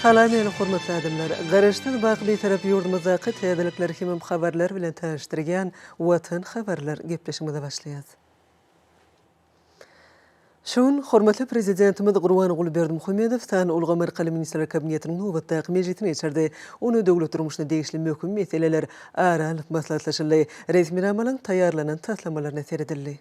Salam eli hormatly adamlar. Garaşdan bagly tarap yurdumyza qıtyadylikler hemem habarlar bilen tanıştyrgan Watan habarlar gepleşmede başlaýar. Şun hormatly prezidentimiz Gurban Gulberdimuhammedow tan Ulga Marqaly Ministrler Kabinetiniň nowbatda mejlisine içerde onu döwlet durmuşyna degişli möhüm meseleler aralyk maslahatlaşyldy. Resmi taýarlanan taslamalaryna seredildi.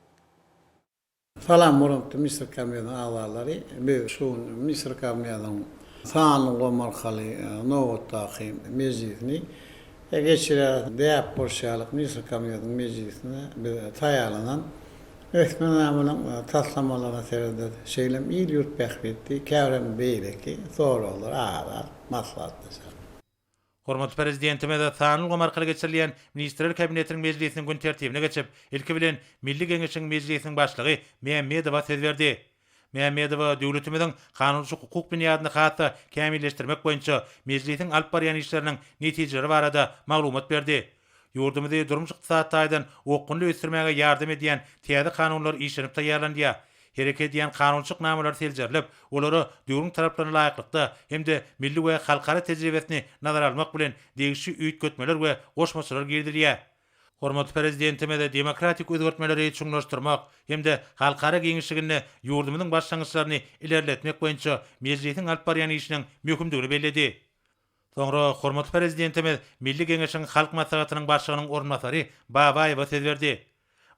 Salam murat Misr Kabinetiniň agzalary, bu şun Misr Kabinetiniň San Ulga Marqaly nowbatdaky mejlisini geçire diýip bolşalyk Misr Kabinetiniň mejlisine taýarlanan Resmenamyň taslamalaryna seredildi. Şeýlem il ýurt pähbetdi, käwrem beýleki, soralar, arar, maslahatlaşar. Hormat prezidentime de Sanul Marqaly geçirilýän Ministrler Kabinetiniň mejlisiniň gün tertibine geçip, ilki bilen Milli Geňeşiň mejlisiniň başlygy Mehmedowa söz berdi. Mehmedowa döwletimiziň kanunçy hukuk büniýadyny hatda kämilleşdirmek boýunça mejlisiň alyp barýan işleriniň netijeleri barada maglumat berdi. Yurdumyzy durmuş ykdysadydan okunly ösürmäge ýardam edýän täze kanunlar işlenip taýýarlandy. Hereket edýän kanunçyk namalar seljerilip, olary döwrüň taraplaryna laýyklykda hemde milli we halkara tejribesini nazara almak bilen degişli üýt götmeler we goşmaçylar girdirilýär. Hormat prezidentime de demokratik özgertmeleri çuňlaşdyrmak hemde halkara geňişligini yurdumyzyň başlangyçlaryny ilerletmek boýunça mejlisiň alyp barýan işiniň möhümdigini belledi. Soňra hormat prezidentime Milli Geňeşiň halk maslahatynyň başlygynyň ornatary Babaýew söz berdi.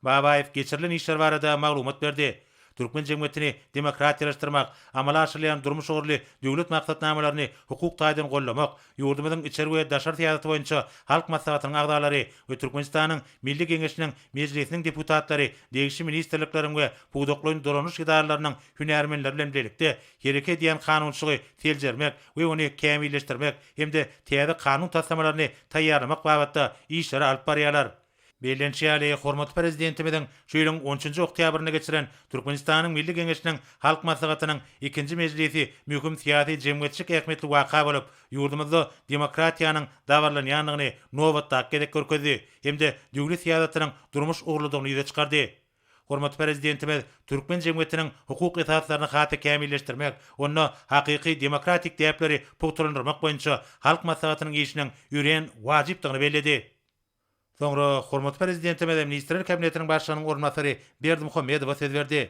Babaýew geçirilen işler barada maglumat berdi. Türkmen jemgyýetini demokratiýalaşdyrmak, amala aşyrýan durmuş ogurly döwlet maksatnamalaryny hukuk taýdan gollamak, yurdumyzyň içeri we daşar syýasaty boýunça halk maslahatynyň agdalary we Türkmenistanyň Milli Geňeşiniň mejlisiniň deputatlary, degişli ministrlikleriň we pugdoklyň doranuş idaralarynyň hünärmenleri bilen birlikde hereket edýän kanunçyly teljermek we ony kämilleşdirmek hemde täze kanun taslamalaryny taýýarlamak babatda işler alyp barýarlar. Beýlençäli hormat prezidentimiziň şu ýylyň 10-njy oktýabryna geçiren Türkmenistanyň Milli Geňeşiniň halk maslahatynyň 2-nji mejlisi möhüm syýasy jemgyýetçilik ähmetli waka bolup, ýurdumyzda demokratiýanyň dawarlanýanlygyny nowatda gerek görkezdi hemde döwlet syýasatynyň durmuş ogurlygyny ýüze çykardy. Hormat prezidentimiz Türkmen jemgyýetiniň hukuk esaslaryny hatda kämilleşdirmek, onu hakyky demokratik däpleri pugturlandyrmak boýunça halk maslahatynyň işiniň ýüren wajypdygyny belledi. Soňra hormat prezidentime Ministrler Kabinetiniň başlygynyň ornatary Berdimuhammedow söz berdi.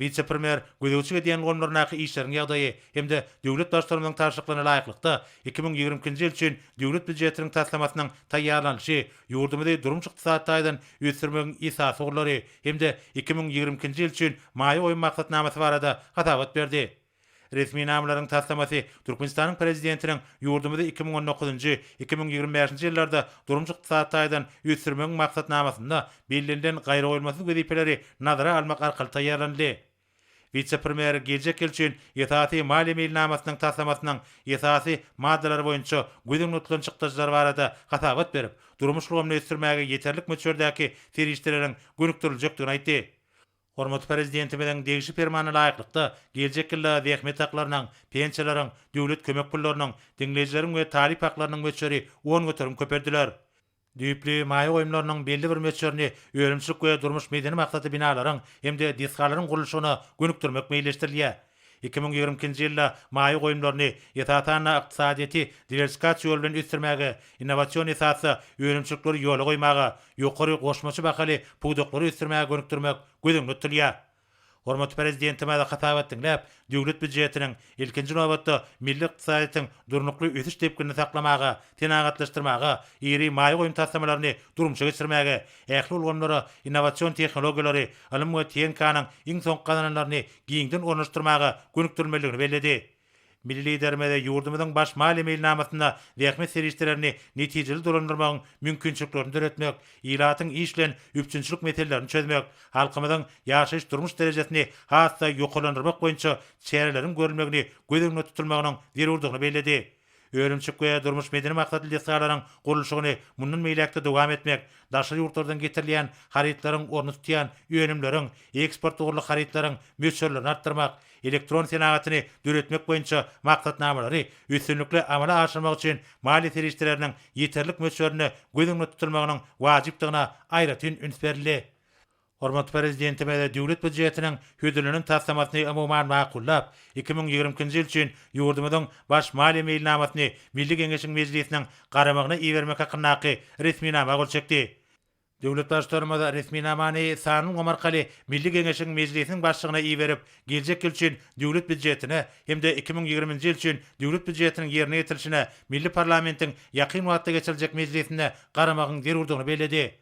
Vice-premier gödäwçi edýän gorunlarynaky işleriň ýagdaýy hemde döwlet başlarymyň taşlyklaryna laýyklykda 2020-nji ýyl üçin döwlet büdjetiniň taslamasynyň taýýarlanýy, ýurdumyzy durmuş ykdysadydan ösürmegiň esas ogurlary hemde 2020-nji ýyl üçin maýy oýun maksatnamasy barada hatabat berdi. Resmi namalaryň taslamasy Türkmenistanyň prezidentiniň ýurdumyzy 2019-njy 2025-nji ýyllarda durmuş ykdysadydan ösürmegiň maksatnamasynda bellenlen gaýry oýulmasy wezipeleri nazara almak arkaly taýýarlandy. Vice-premier gelecek ýyl üçin ýetasy maliýe meýilnamasynyň taslamasynyň esasy maddalary boýunça gödüň nutulan çykdyjlar barada hatabat berip, durmuş gowamly ösürmäge ýeterlik möçberdäki serişdirleriň gönükdirilejekdigini aýtdy. Hormat prezidentimiziň degişli fermanyna laýyklykda gelecek ýylda zähmet haklarynyň, pensiýalaryň, döwlet kömek pullarynyň, diňleýijileriň we talip haklarynyň möçberi 10 göterim köperdiler. Düýpli maýy oýumlarynyň belli bir möçberini öýrümçilik we durmuş medeni maksatly binalaryň hemde disgalaryň gurulşygyna gönükdirmek meýilleşdirilýär. 2020-nji ýylda maýy goýumlaryny ýetatana ykdysadyety diversifikasiýa ýolu bilen ösürmäge, innovasiýon esasy öýrümçilikleri ýola goýmaga, ýokary goşmaçy bakaly pugdoklary ösürmäge gönükdirmek gözdüň tutulýar. Hormat prezidentime de hatabat dinläp, döwlet büdjetiniň ilkinji nowbatda milli ykdysadyň durnukly ösüş tepkini saklamaga, tenagatlaşdyrmaga, iri maýy goýum taslamalaryny durmuşa geçirmäge, ähli bolganlara innovasiýon tehnologiýalary, alym we teňkanyň iň soňky kazananlaryny giňden ornaşdyrmaga gönükdirmeligini belledi. Milli liderimiz yurdumyzyň baş maýly meýilnamasynda zähmet serişdirlerini netijeli dolandyrmagyň mümkinçiliklerini döretmek, ilatyň işlen üpçünçilik meselelerini çözmek, halkymyzyň ýaşaýyş durmuş derejesini hatda ýokalandyrmak boýunça çärelerin görülmegini gözdüň tutulmagynyň zerurdygyny belledi. Öýrümçilik we durmuş medeni maksatly disgalaryň gurulşygyny mundan meýlekde dowam etmek, daşary ýurtlardan getirilýän haritlaryň orny tutýan öýünimleriň, eksport ugurly haritlaryň möçberlerini artdyrmak, elektron senagatyny döretmek boýunça maksatnamalary üstünlikle amala aşyrmak üçin maliýe serişdirleriniň ýeterlik möçberini gözdüň tutulmagynyň wajypdygyna aýratyn üns berildi. Hormat prezidentime de döwlet budjetiniň hödülünün taslamasyny umuman maqullap, 2020-nji ýyl üçin ýurdumyzyň baş maliýe meýilnamasyny Milli Geňeşiň Mejlisiniň garamagyna iýermek hakyndaky resmi nama golçakdy. Döwlet başlarymyza resmi namany Sanyl Gomarkaly Milli Geňeşiň Mejlisiniň başlygyna iýerip, geljek ýyl üçin döwlet budjetine hemde 2020-nji ýyl üçin döwlet budjetiniň ýerine ýetirilişine Milli Parlamentiň ýakyn wagtda geçirijek mejlisinde garamagyň zerurdygyny bellädi.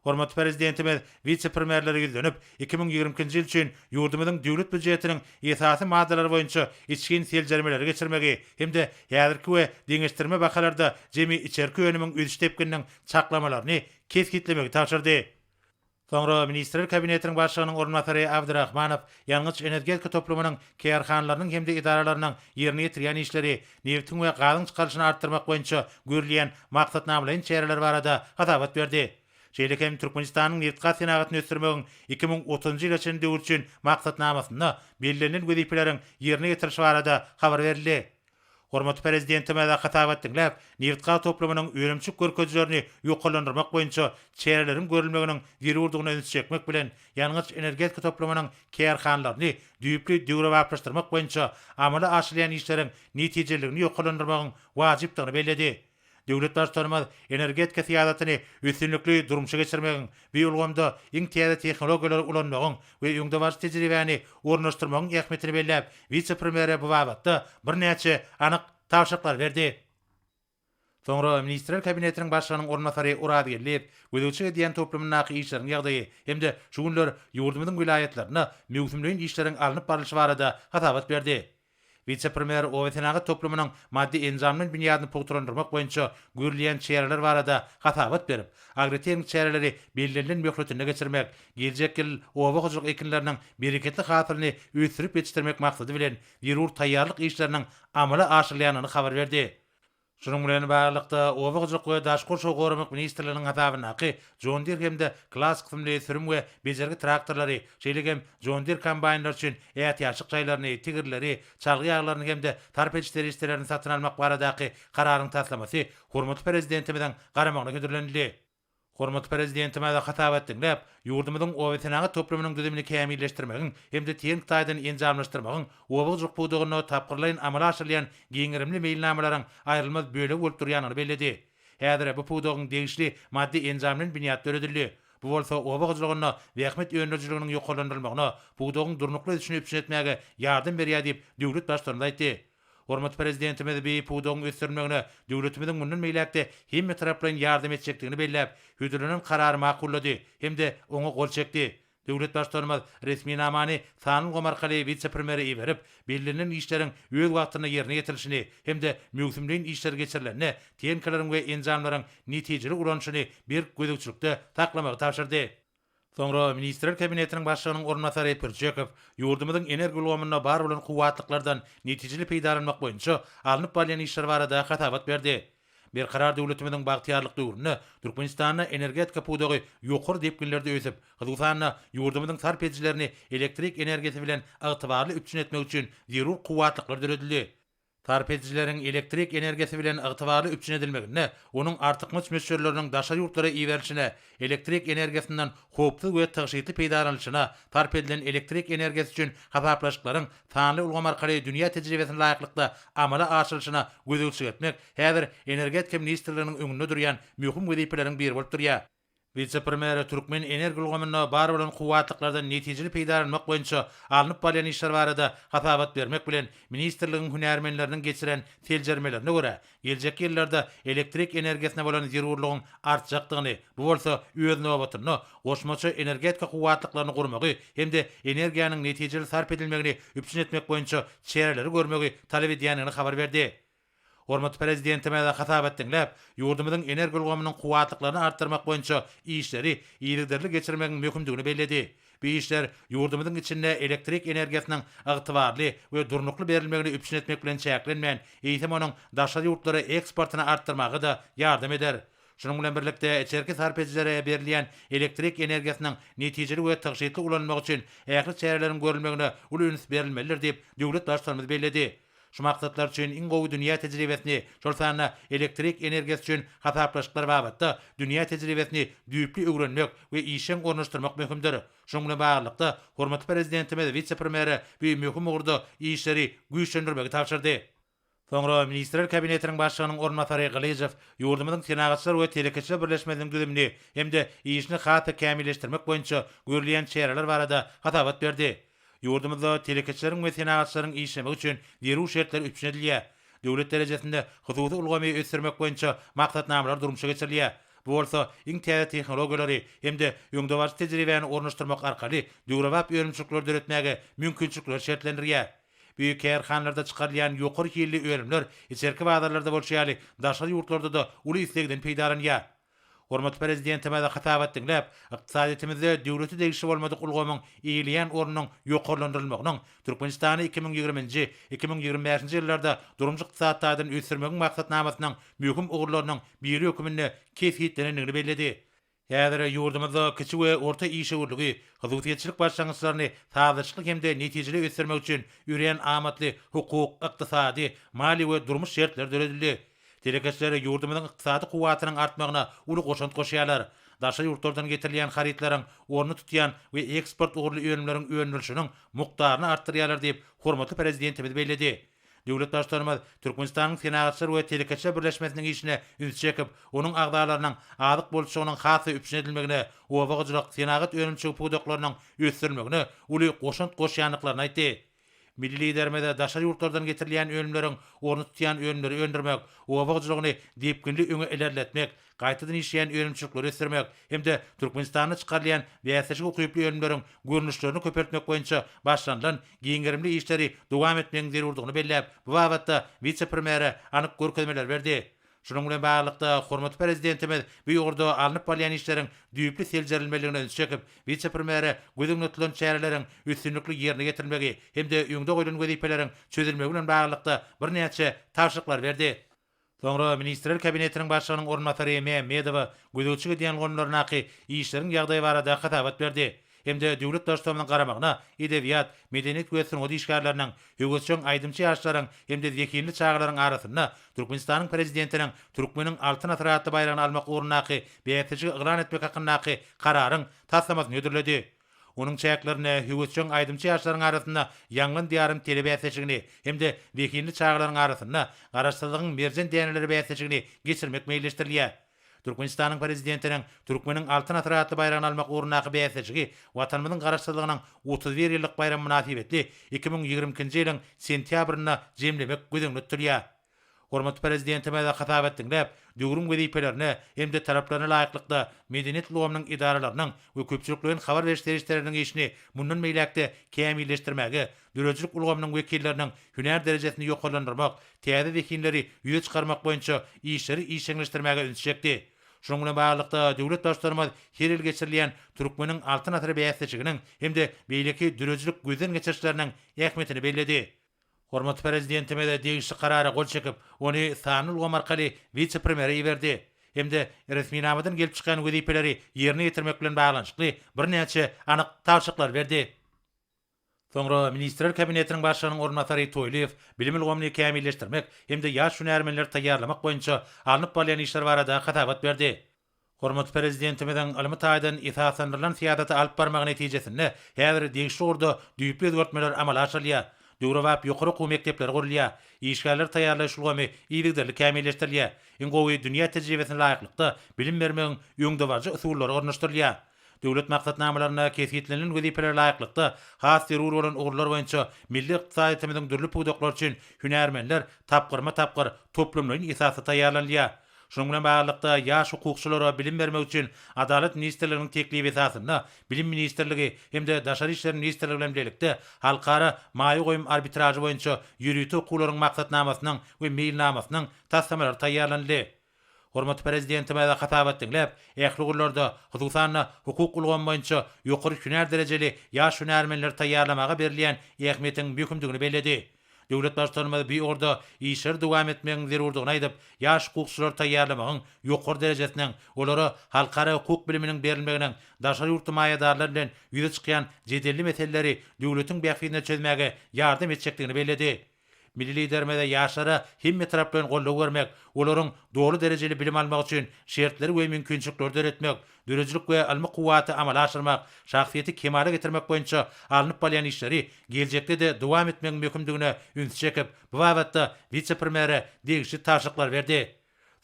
Hormat prezidentimiz vice-premierleri yüzlenip 2020-nji ýyl üçin ýurdumyzyň döwlet budjetiniň esasy maddalary boýunça içkin seljermeleri geçirmegi hemde häzirki we deňeşdirme bakalarda jemi içerki önümiň ödüş tepkiniň çaklamalaryny keskitlemegi tapşyrdy. Soňra Ministrler Kabinetiniň başlygynyň ornatary Abdurrahmanow ýalňyç energetika toplumynyň käýarhanlarynyň hemde idaralarynyň ýerine ýetirýän işleri, neftiň we gazyň çykaryşyny artdyrmak boýunça görülen maksatnamalaryň çäreleri barada hatabat berdi. Şeýlekem Türkmenistanyň neft gaz senagatyny ösdürmegiň 2030-njy ýyla çenli döwür üçin maksatnamasyna belirlenen wezipeleriň ýerine ýetirişi barada habar berildi. Hormat prezidentime de hatabat dinläp, neft gaz toplumynyň öňümçük görkezlerini ýokalandyrmak boýunça çäreleriň görülmeginiň zerurdygyny öňe çekmek bilen ýalňyç energetika toplumynyň käýarhanlaryny düýpli döwre wagtlaşdyrmak boýunça amala aşylýan işleriň netijeligini ýokalandyrmagyň wajypdygyny bellädi. Döwlet başlarymyz energetika syýasatyny üstünlikli durumça geçirmegiň, bu ýolgamda iň täze tehnologiýalary ulanmagyň we öňde bar tejribäni ornaşdyrmagyň ähmiýetini belläp, vice-premier bu wagtda birnäçe anyk tawşyklar berdi. Soňra Ministrler Kabinetiniň başlygynyň ornatary Urad gelip, gözüçe diýen toplumyň naky işleriň ýagdaýy hemde şu günler ýurdumyzyň wilayatlaryna mewsumlyň işleriň alınıp barlyşy barada hatabat berdi. Vice-premier Owetenagy toplumynyň maddi enzamlyň binýadyny pogturandyrmak boýunça görülen çäreler barada hatabat berip, agrotermik çäreleri belirlenen möhletine geçirmek, geljek ýyl owa gojuluk ekinleriniň bereketli hasylyny ösürip ýetişdirmek maksady bilen zerur taýýarlyk işleriniň amala aşyrylýanyny habar berdi. Şunun bilen baglanykda owa gojuluk we daşkur şoğurmak ministrliginiň hatabynaky John Deere hemde klass kysymly sürüm we bejergi traktorlary, şeýlegem John Deere kombaynlar üçin ähtiýaçlyk jaýlaryny, tigirleri, çalgy ýaglaryny hemde tarpeçleri işlerini satyn almak baradaky kararyň taslamasy hormat prezidentimiň garamagyna götürilendi. Hormat prezidentime de hatabat dinläp, ýurdumyzyň Owetenagy toplumynyň düzümini kämilleşdirmegiň hemde teň taýdan enjamlaşdyrmagyň owa gojuluk budugyny tapgyrlaýan amala aşyrylýan giňirimli meýilnamalaryň aýrylmaz bölegi bolup durýanyny bellädi. Häzir bu budugyň degişli maddi enjamlaryň binýat döredildi. Bu bolsa owa gojulugyny we ähmet ýönürçiliginiň ýokalandyrylmagyna, budugyň durnukly düşünip etmäge ýardym berýär diýip döwlet başlygyna aýtdy. Hormat prezidentimiz bi pudugyň ösdürmegine döwletimiziň mundan meýlekde hemme taraplardan ýardym etjekdigini belläp, hödülünün karary maqullady hemde oňa gol çekdi. Döwlet başlarymyz resmi namany Sanyl Gomarkaly vice-premieri iýerip, belirlenen işleriň öz wagtyna ýerine ýetirilişini hemde mewsumlyň işler geçirilenini, teňkelerin we enjamlaryň netijeli ulanşyny bir gözükçülükde taklamagy tapşyrdy. Soňra Ministrler Kabinetiniň başlygynyň ornatary Pirjekov ýurdumyzyň energi ulgamyna bar bolan kuwatlyklardan netijeli peýdalanmak boýunça alınıp barýan işler barada hatabat berdi. Bir karar döwletimiziň bagtyarlyk döwrüne Türkmenistanyň energetika pudugy ýokary depkinlerde ösüp, Gazowstanyň ýurdumyzyň sarp edijilerini elektrik energiýasi bilen ygtybarly üpçün etmek üçin zerur kuwatlyklar döredildi. Sarp edijileriň elektrik energiýasi bilen ygtybarly üpçün edilmegine, onuň artykmyş möçürleriniň daşary ýurtlara iýerişine, elektrik energiýasinden hoply we tygyşytly peýdalanýyşyna, sarp edilen elektrik energiýasi üçin hasaplaşyklaryň sanly ulgam arkaly dünýä tejribesine laýyklykda amala aşyryşyna gözükçü etmek häzir energetika ministrliginiň öňünde durýan möhüm wezipeleriň biri bolup durýar. Vice-premier Türkmen energi ulgamyna bar bolan kuwatlyklardan netijeli peýdalanmak boýunça alınıp barýan işler barada hatabat bermek bilen ministrligiň hünärmenleriniň geçiren seljermelerine görä, geljek ýyllarda elektrik energiýasine bolan zerurlygyň artjakdygyny, bu bolsa öz nobatyny goşmaça energetika kuwatlyklaryny gurmagy hemde energiýanyň netijeli sarp edilmegini üpçün etmek boýunça çäreleri görmegi talap edýänini habar berdi. Hormat prezidentime de hatabat dinläp, ýurdumyzyň energi ulgamynyň kuwatlyklaryny artdyrmak boýunça işleri ýygyderli geçirmegiň möhümdigini bellädi. Bu işler ýurdumyzyň içinde elektrik energiýasynyň ygtybarly we durnukly berilmegini üpçün etmek bilen çäklenmän, eýsem onuň daşary ýurtlara eksportyny artdyrmagy da ýardym eder. Şunun bilen birlikde içerki sarp edijilere berilýän elektrik energiýasynyň netijeli we tygyşytly ulanmagy üçin ähli çäreleriň görülmegine uly üns berilmelidir diýip döwlet başlarymyz bellädi. Şu maksatlar üçin iň gowy dünýä tejribesini, şol sanyna elektrik energiýasy üçin hasaplaşyklar babatda dünýä tejribesini düýpli öwrenmek we işeň ornaşdyrmak möhümdir. Şoň bilen baglanykda hormatly prezidentimiz vice-premieri bir möhüm ugurda işleri güýçlendirmegi tapşyrdy. Soňra Ministrler Kabinetiniň başlygynyň ornatary Galijew ýurdumyzyň Senagatçylar we Telekeçiler birleşmesiniň düzümini hemde işini haty kämilleşdirmek boýunça görülen çäreler barada hatabat berdi. Ýurdumyzda telekeçileriň we senagatçylaryň işlemi üçin derüw şertler üpşenedilýär. Döwlet derejesinde hususy ulgamy ösürmek boýunça maksatnamalar durmuşa geçirilýär. Bu bolsa iň täze tehnologiýalary hemde ýöňdewaç tejribäni ornaşdyrmak arkaly döwrewap öýrençlikler döretmäge mümkinçilikler şertlendirýär. Büyük kärhanlarda çykarılan ýokary hilli öýlemler içerki bazarlarda bolşýaly daşary ýurtlarda da uly islegden peýdalanýar. Hormatly prezidentime de hatabat dinläp, ykdysadyýetimize döwleti degişi bolmadyk ulgamyň iýilýän ornunyň ýokarlandyrylmagynyň Türkmenistany 2020-nji 2025-nji ýyllarda durumjy ykdysadyň ösürmegiň maksatnamasynyň möhüm ugurlarynyň biri hökümine kesgitlenenini belledi. Häzir ýurdumyzda kiçik we orta iş öwürlügi, hyzmatçylyk başlangyçlaryny taýdançlyk hemde netijeli ösürmek üçin ýürüyen amatly hukuk, ykdysady, mali we durmuş şertler döredildi. Telekeçilere ýurdumyzyň ykdysady kuwatynyň artmagyna uly goşant goşýarlar. Daşary ýurtlardan getirilýän haritlaryň orny tutýan we eksport ugurly öýlemleriň öňülüşiniň mukdaryny artdyrýarlar diýip hormatly prezidentimiz belledi. Döwlet başlarymyz Türkmenistanyň Senagatçylar we Telekeçiler birleşmesiniň işine üns çekip, onuň agdalarynyň adyk bolşugynyň hasy üpşenedilmegine, owagajylyk senagat öňünçi pudaklarynyň ösürilmegine uly goşant goşýanlyklaryny aýtdy. Milli liderimiz daşary ýurtlardan getirilýän öýlemleriň orny tutýan öýlemleri öndürmek, owagajylygyny diýipkinli öňe ilerletmek, gaýtadan işleýän öýrençlikleri ösürmek hemde Türkmenistanyň çykarylýan bäsejik hukuky öýlemleriň görnüşlerini köpertmek boýunça başlanýan giňerimli işleri dowam etmegiň zerurdygyny belläp, bu babatda vice-premieri anyk görkezmeler berdi. Şunun bilen baglanykda hormatly prezidentimiz bu ýurda alınıp bolýan işleriň düýpli seljerilmeligine çekip, vice-premieri gözüňe tutulan çäreleriň üstünlikli ýerine getirilmegi hemde öňde goýulan wezipeleriň çözülmegi bilen baglanykda bir näçe tapşyryklar berdi. Soňra Ministrler Kabinetiniň başlygynyň ornatary Mehmedow gözüçi diýen gonlaryny işleriň ýagdaýy barada hatabat berdi. Hemde döwlet başçylygynyň garamagyna edebiýat, medeniýet we sünnet işgärläriniň höwütçüň aýdymçy ýaşlaryň hemde zekinli çağlaryň arasynda Türkmenistanyň prezidentiniň Türkmeniň altyn atratly bayragyny almak ugrundaky beýatçy yglan etmek hakyndaky kararyň taslamasyny ödürledi. Onuň çäklerini höwütçüň aýdymçy ýaşlaryň arasynda ýangyn diýarym telebäsejigini hemde zekinli çağlaryň arasynda garaşsyzlygyň merjen däneleri bäsejigini geçirmek meýilleşdirilýär. Türkmenistanyň prezidentiniň Türkmeniň altyn atratly bayragyny almak ugrundaky bäsejigi watanymyzyň garaşsyzlygynyň 31 ýyllyk bayram münasibetli 2022-nji ýylyň sentýabryna jemlemek gözüňde tutulýar. Hormatly prezidentime de hatabat dinläp, döwrüm wezipelerini hemde taraplaryna laýyklykda medeniýet ulgamynyň idaralarynyň we köpçülikligiň habar beriş derejleriniň işini mundan meýlekde kämilleşdirmäge, döwletçilik ulgamynyň wekilleriniň hünär derejesini ýokarlandyrmak, täze zekinleri ýüze çykarmak boýunça işleri işeňleşdirmäge üns çekdi. Şoň bilen baglanykda döwlet başlarymyz her ýyl geçirilýän Türkmeniň altyn atary bäsejiginiň hemde beýleki döwletçilik gözden geçirişleriniň ähmiýetini belledi. Hormatly prezidentime de degişli karara gol çekip, onu sanyl ulgam arkaly vice-premieri berdi. Hemde resminamadan gelip çykan wezipeleri ýerine ýetirmek bilen baglanşykly bir näçe anyk tapşyryklar berdi. Soňra Ministrler Kabinetiniň başlygynyň ornatary Toýlew bilim ulgamyny kämilleşdirmek hemde ýaş hünärmenleri taýýarlamak boýunça alınıp bolýan işler barada hatabat berdi. Hormatly prezidentimiziň alymy taýdan esaslandyrılan siýasaty alyp barmagy netijesinde häzir degişli urda düýpli özgertmeler amala aşyrylýar. Döwrewap ýokary okuw mekdepleri gurulýar. İşgärler taýýarlaş ulgamy ýylgyrly kämilleşdirilýär. Iň gowy dünýä tejribesine laýyklykda bilim bermegiň öňdewarjy usullary ornaşdyrylýar. Döwlet maksatnamalaryna kesgitlenen wezipeler laýyklykda has zerur bolan ugurlar boýunça milli ykdysadyýetimiziň dürli pudaklary üçin hünärmenler tapgyrma-tapgyr toplumlaryň esasy taýýarlanýar. Şoň bilen baglanykda ýaş hukukçylara bilim bermek üçin Adalet ministrliginiň teklibi esasynda bilim ministrligi hemde daşary işler ministrligi bilen birlikde halkara maýy goýum arbitraji boýunça ýürüýti hukuklylaryň maksatnamasynyň we meýilnamasynyň taslamalary taýýarlandy. Hormatly prezidentime de hatabat dinläp, ähli ugurlarda hususan hukuk ulgam boýunça ýokary hünär derejeli ýaş hünärmenler taýýarlamaga berilýän ähmiýetiň möhümdigini belledi. Döwlet başlarymyz bir orada işler dowam etmegiň zerurdygyny aýdyp, ýaş hukukçylar taýýarlamagyň ýokary derejesiniň olara halkara hukuk biliminiň berilmeginiň daşary ýurtdy maýadarlar bilen ýüze çykýan jedelli meseleleri döwletiň bähfine çözmäge ýardam etjekdigini belledi. milli lidermede yaşara himme tarapdan gollaw bermek, olaryň dogry derejeli bilim almak üçin şertleri we mümkinçilikleri öğretmek, dörejilik we almy kuwaty amala aşyrmak, şahsiýeti kemale getirmek boýunça alınıp bolýan işleri geljekde de dowam etmek mümkindigine üns çekip, bu wagtda vice-premiere degişli taşyklar berdi.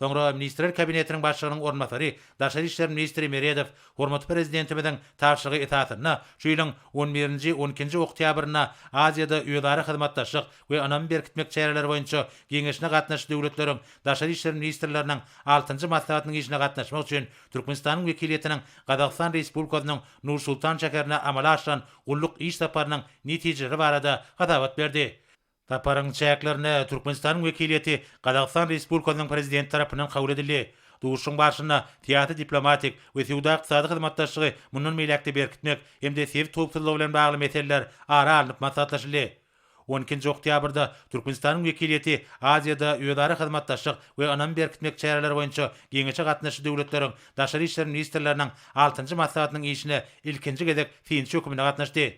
Soňra Ministrler Kabinetiniň başlygynyň ornmasary, Daşary işler ministri Meredew, hormatly prezidentimiziň taşygy etatyna şu ýylyň 11-12 oktýabryna Aziýada öýdary hyzmatdaşlyk we anam berkitmek çäreleri boýunça geňeşine gatnaşy döwletleriň Daşary işler ministrleriniň 6-njy maslahatynyň işine gatnaşmak üçin Türkmenistanyň wekiliýetiniň Gazagystan Respublikasynyň Nur-Sultan şäherine amala aşan gulluk iş saparynyň netijeleri barada hadabat berdi. Taparyň çäklerine Türkmenistanyň wekiliýeti Gazagystan Respublikasynyň prezidenti tarapyndan kabul edildi. Duşuň başyna tiýatry diplomatik we sowda ykdysady hyzmatdaşlygy mundan meýlekde berkitmek hemde sew topsuzlygy bilen bagly meseleler ara alınıp maslahatlaşyldy. 12 oktýabrda Türkmenistanyň wekiliýeti Aziýada öýdary hyzmatdaşlyk we anam berkitmek çäreleri boýunça geňeçe gatnaşy döwletleriň Daşary işler ministrleriniň 6-njy maslahatynyň işine ilkinji gezek fiýinçi hökümine gatnaşdy.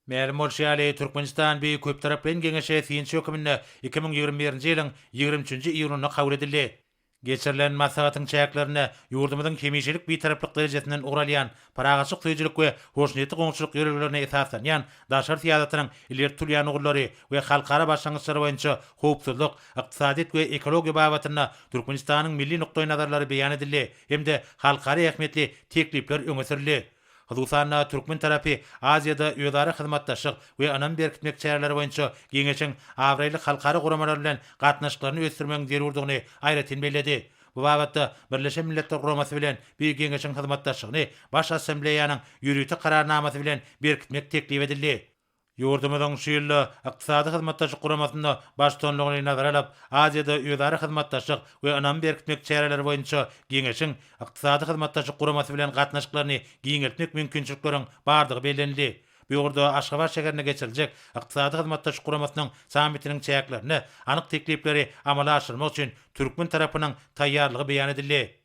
Määlim bolşýaly Türkmenistan bir köp taraply geňeşe fiýinçi hökümine 2021-nji ýylyň 23-nji iýulyna kabul edildi. Geçirilen maslahatyň çäklerine ýurdumyzyň kemişilik bir taraplyk derejesinden uralýan, paragatçyk söýjilik we hoşnýetli goňşuluk ýörelerine esaslanýan daşar siýasatynyň ileri turýan ugullary we halkara başlangyçlary boýunça howpsuzlyk, ykdysadyt we ekologiýa babatyna Türkmenistanyň milli nukdaý nazarlary beýan edildi hemde halkara ähmiýetli teklipler öňe sürildi. Huzusanna Türkmen tarapy Aziýada öýdary hyzmatdaşlyk we anam berkitmek çäreleri boýunça geňeçiň awraýly halkara guramalar bilen gatnaşyklaryny ösdürmek zerurdygyny aýratyn bellädi. Bu wagtda Birleşen Milletler Guramasy bilen bir geňeçiň hyzmatdaşlygyny baş assambleýanyň ýürüýte kararnamasy bilen berkitmek teklip edildi. Ýurdumyzyň şu ýyly ykdysady hyzmatdaşlyk guramasyna başçylygyny nazara alap, Aziýada öýdary hyzmatdaşlyk we anam berkitmek çäreleri boýunça geňeşiň ykdysady hyzmatdaşlyk guramasy bilen gatnaşyklaryny giňeltmek mümkinçilikleriň bardygy bellenildi. Bu ýurda Aşgabat şäherine geçiriljek ykdysady hyzmatdaşlyk guramasynyň samitiniň çäklerini, anyk teklipleri amala aşyrmak üçin Türkmen tarapynyň taýýarlygy beýan edildi.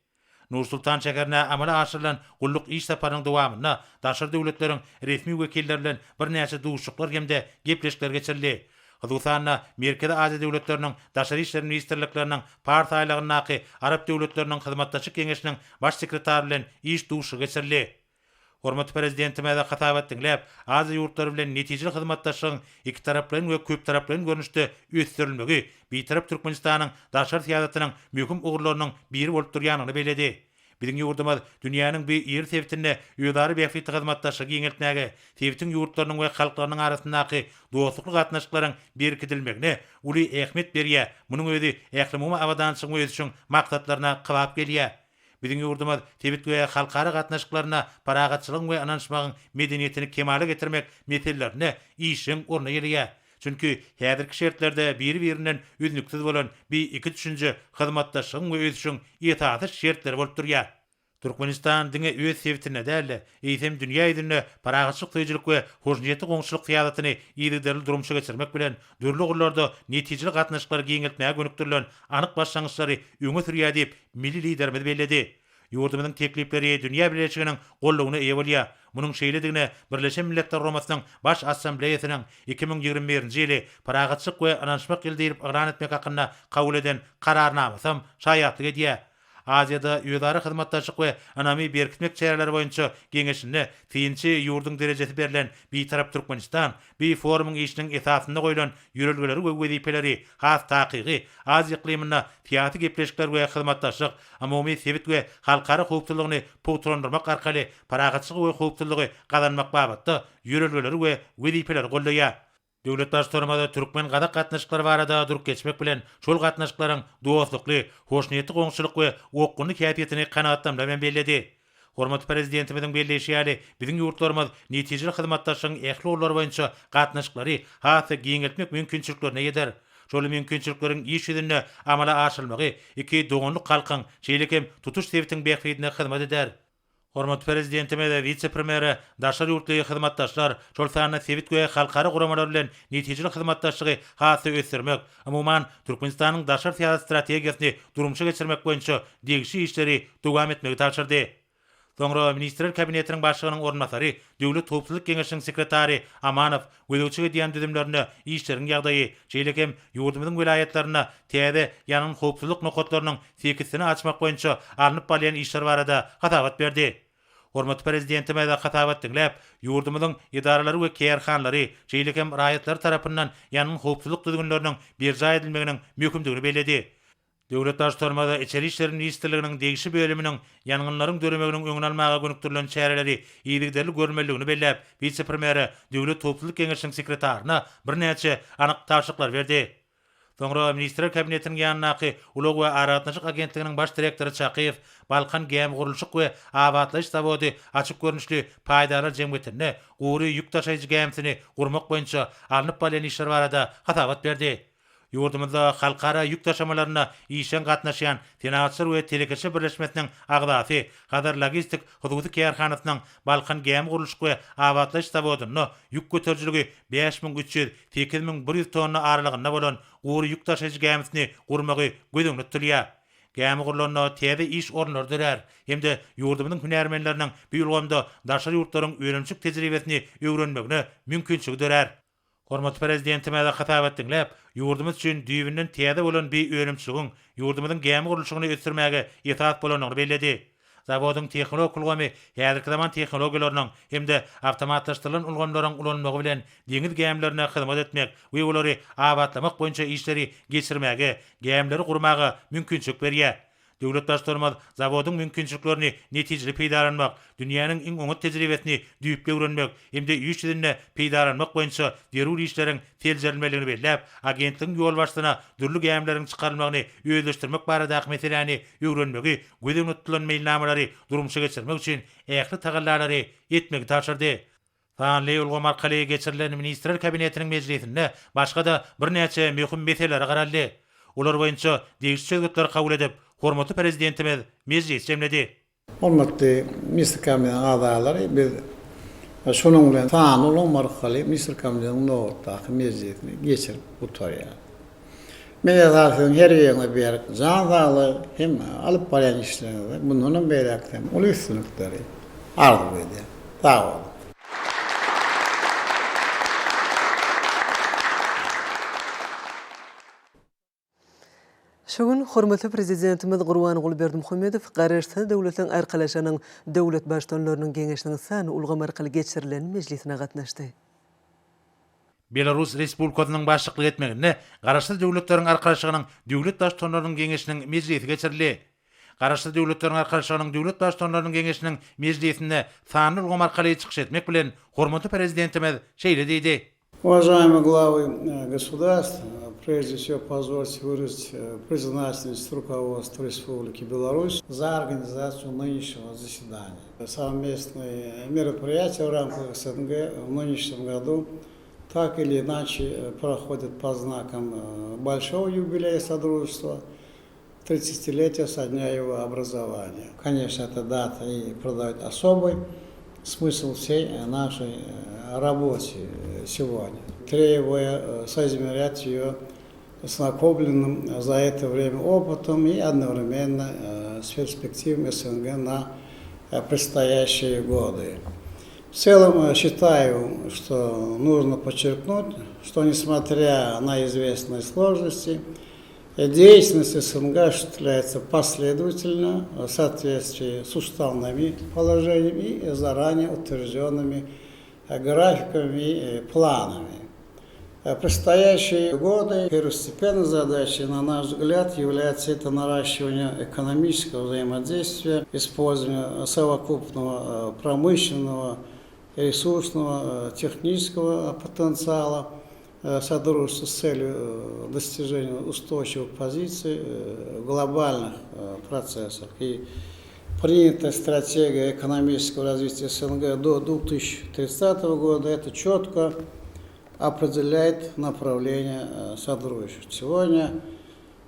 Nur-Sultan şäherine amala aşyrylan gulluk iş saparynyň dowamyna daşary döwletleriň resmi wekilleri bilen bir näçe duşuklar hemde gepleşikler geçirildi. Huzusanna Merkezi Aziýa döwletleriniň daşary işler ministrliklerining partiýalygynyňky Arap döwletleriniň hyzmatdaşlyk geňeşiniň baş sekretary bilen iş duşugy geçirildi. Hormatly prezidentime de hatabat dinläp, Aziýa ýurtlary bilen netijeli hyzmatdaşlygyň iki taraplaryň we köp taraplaryň görnüşde ösdürilmegi bir tarap Türkmenistanyň daşary siýasatynyň möhüm ugurlarynyň biri bolup durýanyny beledi. Biziň ýurdumyz dünýäniň bir ýer sebitinde öýdary beýfitli hyzmatdaşlygy giňeltmäge, sebitiň ýurtlarynyň we halklarynyň arasyndaky dostluk gatnaşyklaryň berkitilmegine uly ähmiýet berýär. Munyň özi ählimumy awadançyň özi üçin maksatlaryna kybap gelýär. Biziň ýurdumyz tebit we halkara gatnaşyklaryna paragatçylyk we ananşmagyň medeniýetini kemale getirmek meselelerine işiň orna gelýär. Çünki häzirki şertlerde biri-birinden üznüksiz bolan bir iki düşünje hyzmatdaşlygyň we öz üçin ýetaty şertler bolup durýar. Türkmenistan diňe öz sebitine däl, eýsem dünýä ýüzünde paragatçylyk söýjilik we hoşnýetli goňşuluk syýasatyny ýerli durumşa geçirmek bilen dörli ugurlarda netijeli gatnaşyklary giňeltmäge gönükdirilen anyk başlangyçlary öňe sürýär diýip milli liderimiz belledi. Ýurdumyzyň teklipleri dünýä birleşiginiň gollawyna eýe bolýar. Munyň şeýledigine Birleşen Milletler Guramasynyň baş assambleýasynyň 2021-nji ýyly paragatçylyk we ananşmak ýyldyryp ýylan etmek hakynda kabul eden kararnamasy şaýatlyk edýär. Aziýada öýdary hyzmatdaşlyk we anamy berkitmek çäreleri boýunça geňeşinde fiýinçi ýurduň derejesi berilen bir tarap Türkmenistan, bir forumyň işiniň esasynda goýulan ýörelgeleri we wezipeleri has takygy, Aziýa ikliminde tiýatry gepleşikler we hyzmatdaşlyk, amomy sebit we halkara howpsuzlygyny putrandyrmak arkaly paragatçylyk we howpsuzlygy gazanmak babatda ýörelgeleri we wezipeleri gollaýar. Döwlet başlarymyza Türkmen gadak gatnaşyklary barada durup geçmek bilen şol gatnaşyklaryň dostlukly, hoşnýetli goňşuluk we okgunly käýpiýetini kanagatlanmadan belledi. Hormatly prezidentimiziň belleşýäli biziň ýurtlarymyz netijeli hyzmatdaşlygyň ähli urlary boýunça gatnaşyklary hasy giňeltmek mümkinçiliklerine ýeder. Şol mümkinçilikleriň iş ýüzünde amala aşyrylmagy iki doňunlyk halkyň şeýlekem tutuş sebitiň beýfidine hyzmat eder. Hormatly prezidentime de vice-premiere daşary ýurtly hyzmatdaşlar şol sany sebit we halkara guramalar bilen netijeli hyzmatdaşlygy hasy ösdürmek, umumyň Türkmenistanyň daşary siýasat strategiýasyny durumşa geçirmek boýunça degişli işleri dowam etmegi taşyrdy. Soňra Ministrler Kabinetiniň başlygynyň ornatary, Döwlet Howpsuzlyk Geňeşiniň sekretary Amanow gözüçige diýen düzümlerini işleriň ýagdaýy, jeýlekem ýurdumyzyň vilayatlaryna täze ýanyň howpsuzlyk nokatlarynyň 8-sini açmak boýunça alınıp balyan işler barada hatabat berdi. Hormatly prezidentime de hatabat dinläp, ýurdumyzyň idaralary we kärhanlary, jeýlekem raýatlar tarapyndan ýanyň howpsuzlyk düzgünleriniň berja edilmeginiň möhümdigini beledi. Döwlet başlarmada içeri işler ministrliginiň degişi bölüminiň ýangynlaryň döremeginiň öňüne almaga gönükdirilen çäreleri ýygyderli görmeligini belläp, vice-premier Döwlet Howpsuzlyk Geňeşiniň sekretaryna bir näçe anyk taşyklar berdi. Soňra Ministrler Kabinetiniň ýanynaky Ulug we Aratnaşyk agentliginiň baş direktory Çakyýew, Balkan gem gurulşyk we awatlaş zawody açyk görnüşli paýdalar jemgyýetine ury ýük taşaýjy gemsini gurmak boýunça alınıp balyan işler barada hatabat berdi. Ýurdumyzda halkara ýük taşamalaryna işen gatnaşýan Tenaatçylar we Telekeşe birleşmesiniň agdaty Hadar Logistik Hududy Kärhanasynyň Balkan gem gurulşyk we awatlaş zawodyny ýük göterjiligi 5300-8100 tonna aralygyna bolan ury ýük taşaýjy gemsini gurmagy gözüňde tutulýar. Gäme gurulanyna täze iş ornlary dörer. Hemde ýurdumyzyň hünärmenleriniň bu ýolgamda daşary ýurtlaryň öňümçük tejribesini öwrenmegine mümkinçiligi dörer. Hormatly prezidentime de hatabat dinläp, ýurdumyz üçin düýbinden täze bolan bir öňümçiligiň ýurdumyzyň gäme gurulşygyny ösdürmäge ýetat bolanyny bellädi. Zawodyň tehnologik ulgamy, häzirki zaman tehnologiýalarynyň hemde awtomatlaşdyrylan ulgamlaryň ulanmagy bilen deňiz gämelerine hyzmat etmek we olary awatlamak boýunça işleri geçirmäge, gämeleri gurmaga mümkinçilik berýär. Döwlet başlarmaz zawodyň mümkinçiliklerini netijeli peýdalanmak, dünýäniň iň oňat tejribesini düýüp öwrenmek, hemde iş ýerine peýdalanmak boýunça derul işleriň teljerilmeligini belläp, agentligiň ýol başlygyna dürli gämeleriň çykarylmagyny öýleşdirmek barada meseleni öwrenmegi, gözüňde tutulan meýilnamalary durmuşa geçirmek üçin ähli tagallalary etmegi taşyrdy. Sanly ulgam arkaly geçirilen Ministrler Kabinetiniň mejlisinde başga da bir näçe möhüm meseleler garaldy. Olar boýunça degişli çözgütler kabul edip, hormatly prezidentimiz mejlis jemledi. Hormatly Ministrler Kabinetiniň agdalary, biz şonuň bilen tanulgam arkaly Ministrler Kabinetiniň nowatdaky mejlisini geçirip oturýar. Mejlisin her ýerine berip, jandaly hem alyp barýan işlerinde bundan beýlekden uly üstünlikleri arzu edýär. Sağ olun. Şogun hormatly prezidentimiz Gurban Gulberdimuhammedow garaşda döwletiň arkalaşanyň döwlet başdanlarynyň geňeşiniň sany ulgam arkaly geçirilen mejlisine gatnaşdy. Belarus Respublikasynyň başçylyk etmeginde garaşda döwletleriň arkalaşynyň döwlet başdanlarynyň geňeşiniň mejlisi geçirildi. Garaşda döwletleriň arkalaşynyň döwlet başdanlarynyň geňeşiniň mejlisinde sany ulgam arkaly çykyş etmek bilen hormatly prezidentimiz şeýle diýdi. Уважаемые главы государств, прежде всего позвольте выразить признательность руководству Республики Беларусь за организацию нынешнего заседания. Совместные мероприятия в рамках СНГ в нынешнем году так или иначе проходят по знакам большого юбилея Содружества, 30-летия со дня его образования. Конечно, эта дата и придает особый смысл всей нашей работе сегодня, требуя соизмерять ее с накопленным за это время опытом и одновременно с перспективами СНГ на предстоящие годы. В целом считаю, что нужно подчеркнуть, что несмотря на известные сложности, деятельность СНГ осуществляется последовательно в соответствии с уставными положениями и заранее утвержденными графиками и планами. Предстоящие годы первостепенной задачей, на наш взгляд, является это наращивание экономического взаимодействия, использование совокупного промышленного, ресурсного, технического потенциала Содружества с целью достижения устойчивых позиций в глобальных процессах. И принятая стратегия экономического развития СНГ до 2030 года это четко определяет направление сотрудничества. Сегодня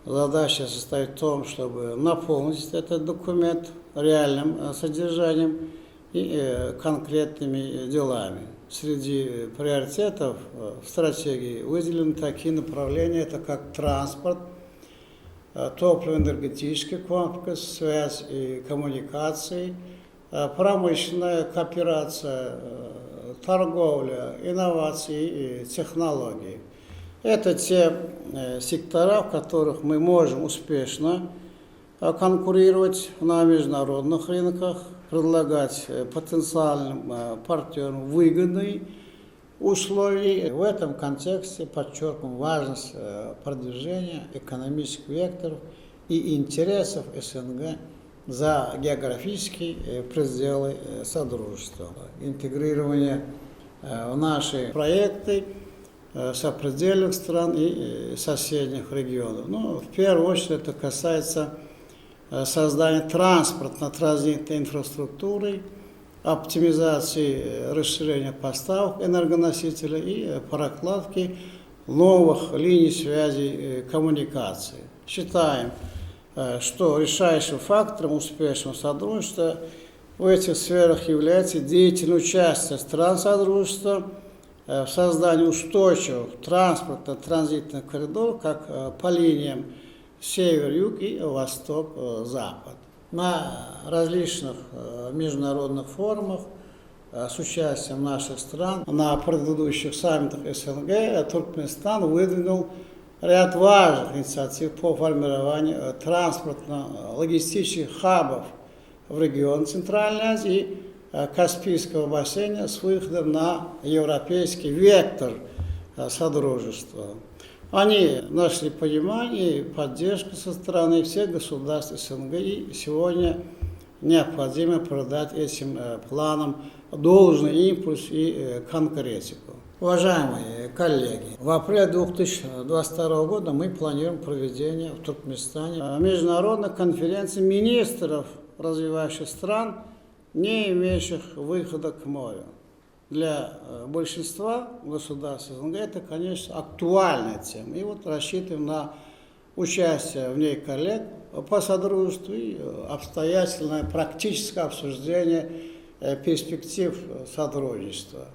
задача состоит в том, чтобы наполнить этот документ реальным содержанием и конкретными делами. Среди приоритетов в стратегии выделены такие направления, это как транспорт, топливно-энергетический комплекс, связь и коммуникации, промышленная кооперация, торговля, инновации и технологии. Это те сектора, в которых мы можем успешно конкурировать на международных рынках, предлагать потенциальным партнерам выгодные условия. В этом контексте подчеркиваем важность продвижения экономических векторов и интересов СНГ за географические пределы Содружества. Интегрирование в наши проекты сопредельных стран и соседних регионов. Ну, в первую очередь это касается создания транспортно-транзитной инфраструктуры, оптимизации расширения поставок энергоносителей и прокладки новых линий связи коммуникации. Считаем, что решающим фактором успешного сотрудничества в этих сферах является деятельное участие стран Содружества в создании устойчивых транспортно-транзитных коридоров как по линиям север-юг и восток-запад. На различных международных форумах с участием наших стран на предыдущих саммитах СНГ Туркменистан выдвинул ряд важных инициатив по формированию транспортно-логистических хабов в регионе Центральной Азии и Каспийского бассейна с выходом на европейский вектор Содружества. Они нашли понимание и поддержку со стороны всех государств СНГ, и сегодня необходимо придать этим планам должный импульс и конкретику. Уважаемые коллеги, в апреле 2022 года мы планируем проведение в Туркменистане международной конференции министров развивающих стран, не имеющих выхода к морю. Для большинства государств СНГ это, конечно, актуальная тема. И вот рассчитываем на участие в ней коллег по содружеству и обстоятельное практическое обсуждение перспектив сотрудничества.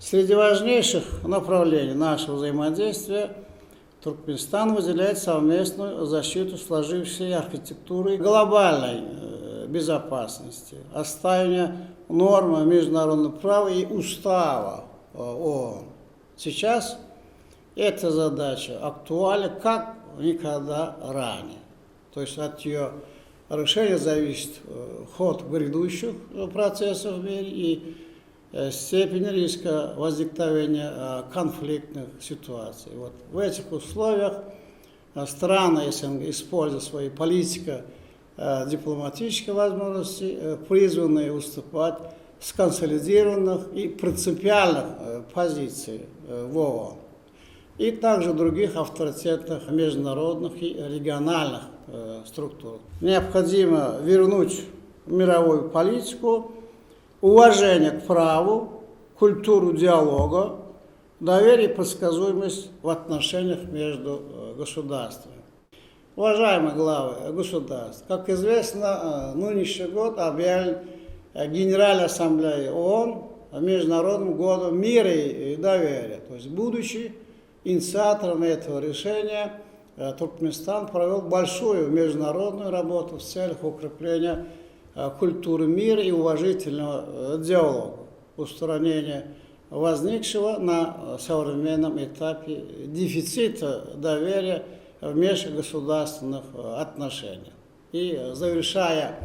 Среди важнейших направлений нашего взаимодействия Туркменистан выделяет совместную защиту сложившейся архитектуры глобальной безопасности, отстаивание норм международного права и устава ООН. Сейчас эта задача актуальна как никогда ранее. То есть от ее решения зависит ход грядущих процессов в мире и степень риска возникновения конфликтных ситуаций. Вот в этих условиях страны СНГ, используя свои политико-дипломатические возможности, призваны выступать с консолидированных и принципиальных позиций в ООН и также других авторитетных международных и региональных структур. Необходимо вернуть мировую политику уважение к праву, культуру диалога, доверие и предсказуемость в отношениях между государствами. Уважаемые главы государств, как известно, нынешний год объявлен Генеральной Ассамблеей ООН Международным годом мира и доверия. То есть, будучи инициатором этого решения, Туркменистан провел большую международную работу в целях укрепления культуры мира и уважительного диалога, устранения возникшего на современном этапе дефицита доверия в межгосударственных отношениях. И завершая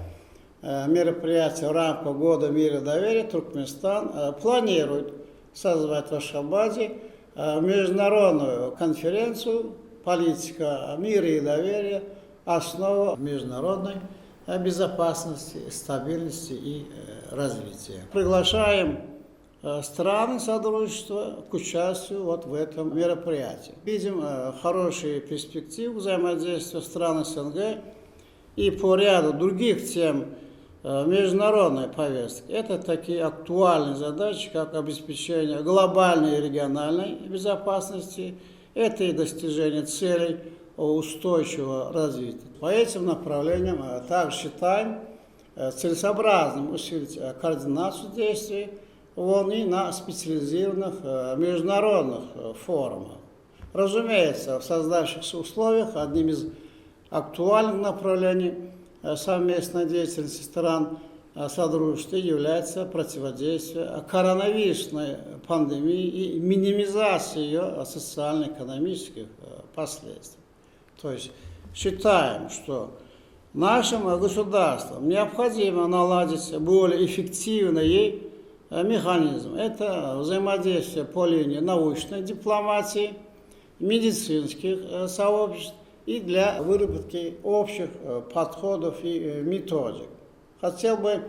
мероприятие в рамках Года мира и доверия, Туркменистан планирует созвать в Ашхабаде международную конференцию «Политика мира и доверия. Основа международной безопасности, стабильности и развития». Приглашаем страны Содружества к участию вот в этом мероприятии. Видим хорошие перспективы взаимодействия стран СНГ и по ряду других тем международной повестки. Это такие актуальные задачи, как обеспечение глобальной и региональной безопасности, это и достижение целей устойчивого развития. По этим направлениям также считаем целесообразным усилить координацию действий в ООН и на специализированных международных форумах. Разумеется, в создавшихся условиях одним из актуальных направлений совместной деятельности стран Содружества является противодействие коронавирусной пандемии и минимизация ее социально-экономических последствий. То есть считаем, что нашим государствам необходимо наладить более эффективный механизм. Это взаимодействие по линии научной дипломатии, медицинских сообществ и для выработки общих подходов и методик. Хотел бы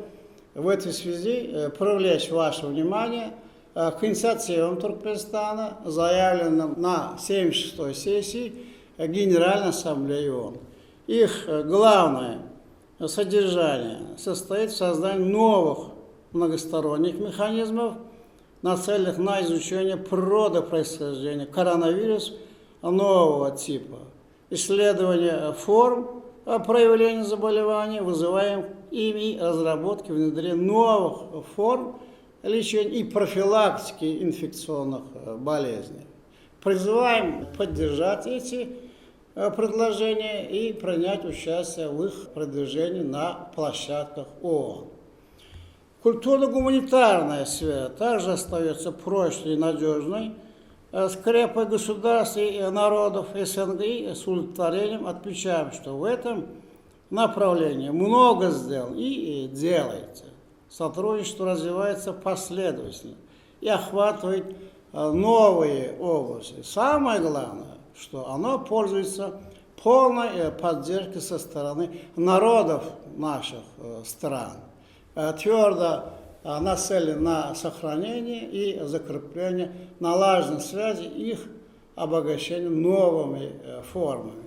в этой связи привлечь ваше внимание к инициативам Туркменистана, заявленным на 76-й сессии Генеральной Ассамблеи ООН. Их главное содержание состоит в создании новых многосторонних механизмов, нацеленных на изучение природы происхождения коронавируса нового типа, исследование форм проявления заболеваний, вызываемых ими, и разработки внедрения новых форм лечения и профилактики инфекционных болезней. Призываем поддержать эти предложения и принять участие в их продвижении на площадках ООН. Культурно-гуманитарная сфера также остается прочной и надежной, скрепой государств и народов СНГ, и с удовлетворением отмечаем, что в этом направлении много сделано и делается. Сотрудничество развивается последовательно и охватывает новые области. Самое главное, что оно пользуется полной поддержкой со стороны народов наших стран, твердо нацелен на сохранение и закрепление налаженной связи, их обогащение новыми формами.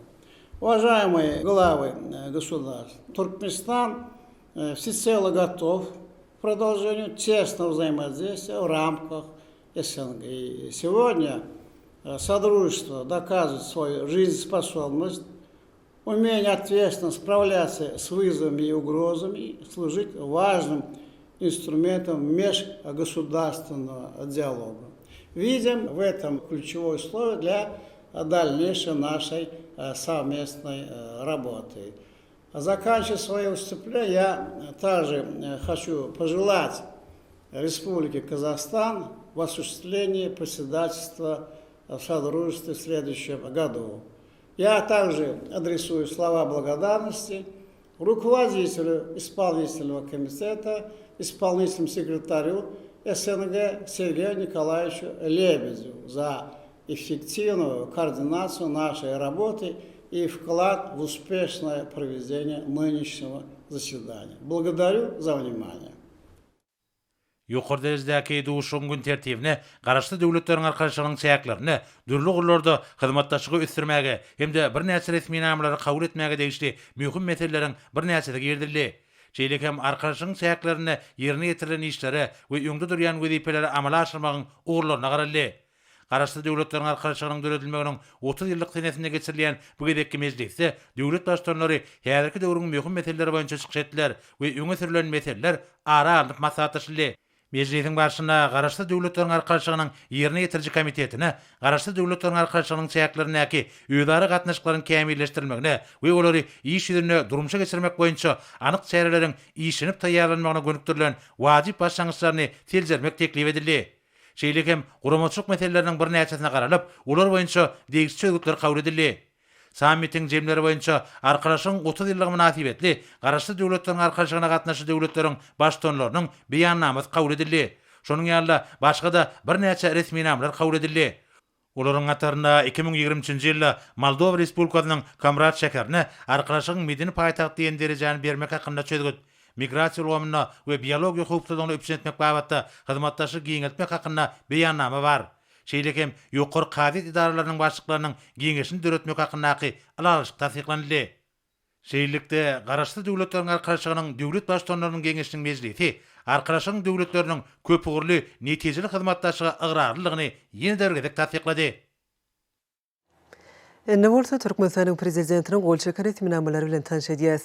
Уважаемые главы государств, Туркменистан всецело готов к продолжению тесного взаимодействия в рамках СНГ. И сегодня Содружество доказывает свою жизнеспособность, умение ответственно справляться с вызовами и угрозами и служить важным инструментом межгосударственного диалога. Видим в этом ключевое условие для дальнейшей нашей совместной работы. Заканчивая свое выступление, я также хочу пожелать Республике Казахстан в осуществлении председательства в Содружестве в следующем году. Я также адресую слова благодарности руководителю исполнительного комитета, исполнительному секретарю СНГ Сергею Николаевичу Лебедеву за эффективную координацию нашей работы и вклад в успешное проведение нынешнего заседания. Благодарю за внимание. Yuqorda ezdäki duşuň gün tertibine garaşly döwletleriň arkaşylygynyň çäklerini dürli gurlarda hyzmatdaşlygy üstürmäge hemde bir näçe resmi namlary kabul etmäge degişli mühim meseleleriň bir näçesi girdirildi. Şeýle hem arkaşylygyň çäklerini ýerine ýetirilen işlere we ýöňde durýan wezipeleri amala aşyrmagyň ugurlaryna garaldy. Garaşly döwletleriň arkaşylygynyň döredilmeginiň 30 ýyllyk senesinde geçirilen bu gedekki mejlisde döwlet başçylary häzirki döwrüň mühim meseleleri boýunça çykyş etdiler we öňe sürülen meseleler ara alyp maslahatlaşyldy. Meclisin başına garaşly döwletleriň arkaşylygynyň ýerine ýetiriji komitetine garaşly döwletleriň arkaşylygynyň çäklerindäki öýdary gatnaşyklaryň kämilleşdirilmegine we olary iş ýerine durmuşa geçirmek boýunça anyk çäreleriň işinip taýýarlanmagyna gönükdirilen wajyp başlangyçlaryny teljermek teklip edildi. Şeýle hem guramaçylyk meselelerining bir näçesine garalyp, ular boýunça degişli çözgükler kabul edildi. Sammitin jemleri boýunça arkaşylygyň 30 ýyllyk münasibetli garaşly döwletleriň arkaşylygyna gatnaşy döwletleriň başdanlarynyň beýannamasy kabul edildi. Şonuň ýalyda başga da bir näçe resmi namlar kabul edildi. Olaryň gatarynda 2023-nji ýylda Moldowa Respublikasynyň Kamrat şäherini arkaşylygyň medeni paýtaht diýen derejäni bermek hakynda çözgüt. Migrasiýa ulgamyna we biologiýa hukuklygyny öpüşetmek babatda hyzmatdaşlyk giňeltmek hakynda beýannama bar. Şeýle hem ýokary kadet idaralarynyň başlyklarynyň giňeşini döretmek hakyndaky alanlyk tasdiklandy. Şeýlelikde garaşly döwletleriň arkaşylygynyň döwlet başdanlarynyň giňeşiniň mejlisi arkaşylygyň döwletleriniň köpügürli netijeli hyzmatdaşlyga ygradlylygyny ýene-de tasdiklady. Enne bolsa Türkmenistan'ın prezidentinin gol çeken etminamaları bilen tanış ediyaz.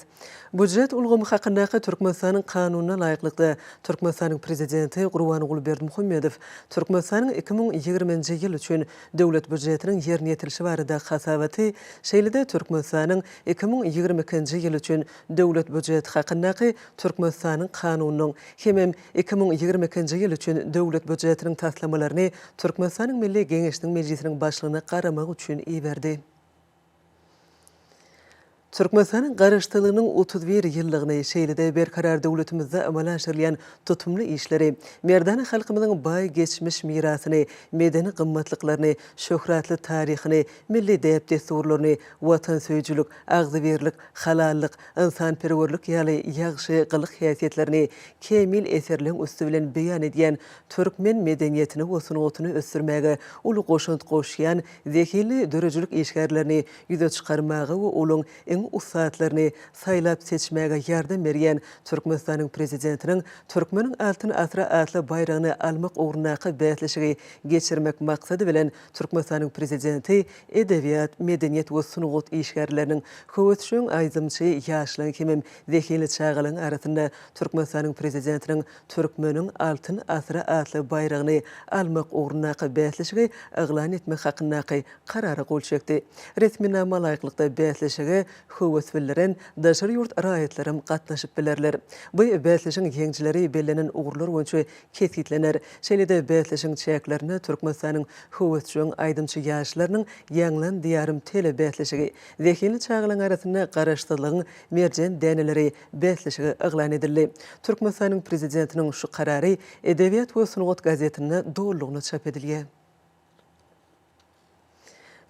Budjet ulgamy hakyndaky Türkmenistan'ın kanununa laýyklyda Türkmenistan'ın prezidenti Gurbanguly Berdimuhammedow Türkmenistan'ın 2020-nji ýyl üçin döwlet budjetiniň ýerine ýetilişi barada hasabaty şeýlede Türkmenistan'ın 2022-nji ýyl üçin döwlet budjeti hakyndaky Türkmenistan'ın kanunynyň hem 2022-nji ýyl üçin döwlet budjetiniň taslamalaryny Türkmenistan'ın Milli Geňeşiniň meclisiniň başlygyna garamak üçin iýerdi. Türkmenistan'ın garaşdyrlygynyň 31 ýyllygyny şeýlede berkarar döwletimizde amala aşyrylýan tutumly işleri, merdany halkymyzyň baý geçmiş mirasyny, medeni gymmatlyklaryny, şöhratly taryhyny, milli däp desturlaryny, watan söýjülük, agzybirlik, halallyk, insanperwerlik ýaly ýagşy gylyk häsiýetlerini kemil eserleň üstü bilen beýan edýän türkmen medeniýetini osununy ösürmäge uly goşunt goşýan zekili dörejülük işgärlerini ýüze çykarmagy we olaň usatlaryny saýlap seçmäge ýardam berýän Türkmenistan'ın prezidentiniň Türkmeniň altyn asra atly bayragyny almak ugrunaky bätlişigi geçirmek maksady bilen Türkmenistan'ın prezidenti edebiýat, medeniýet we sunugat işgärleriniň höwetşiň aýdymçy ýaşlaryň hemem zekili çağalyň arasynda Türkmenistan'ın prezidentiniň Türkmeniň altyn asra atly bayragyny almak ugrunaky bätlişigi eglan etmek hakyndaky karary gol çekdi. Resminama laýyklykda bätlişigi höwet bilen daşary ýurt raýatlarym gatnaşyp bilerler. Bu bätlişiň ýeňjileri bellenen ugurlar boýunça kesitlener. Şeýlede bätlişiň çäklerini Türkmenistan'yň höwetçiň aýdymçy ýaşlarynyň ýanglan diýarym tele bätlişigi, zekili çağalyň arasynda garaşdyrlygyň merjen däneleri bätlişigi eglan edildi. Türkmenistan'yň prezidentiniň şu karary Edebiýat we Sunugat gazetinde dowlugyny çap edilýär.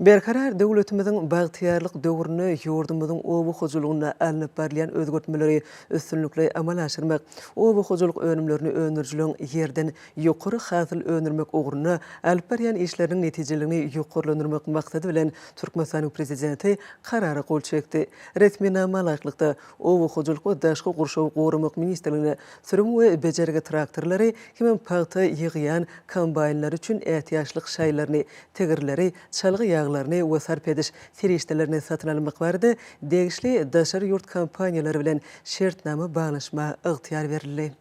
Berkarar döwletimiziň bagtyarlyk döwrüne ýurdumyzyň obu hojulugyna alınıp barýan özgörtmeleri üstünlikle amal aşyrmak, obu hojuluk önümlerini önürjülen ýerden ýokary hasyl önürmek ugruny alyp barýan işleriň netijelegini ýokarlandyrmak maksady bilen Türkmenistan'yň prezidenti karary gol çekdi. Resminama laýyklykda obu hojuluk we daşky gurşaw gorumak ministrligine sürüm we bejerge traktorlary hemem paýta ýygýan kombaynlar üçin ähtiýaçlyk şaýlaryny, tegirleri, çalgy ýaglaryny we sarp ediş serişdelerini satyn almak barada degişli daşary ýurt kompaniýalary bilen şertnama baglaşma ygtyýar berildi.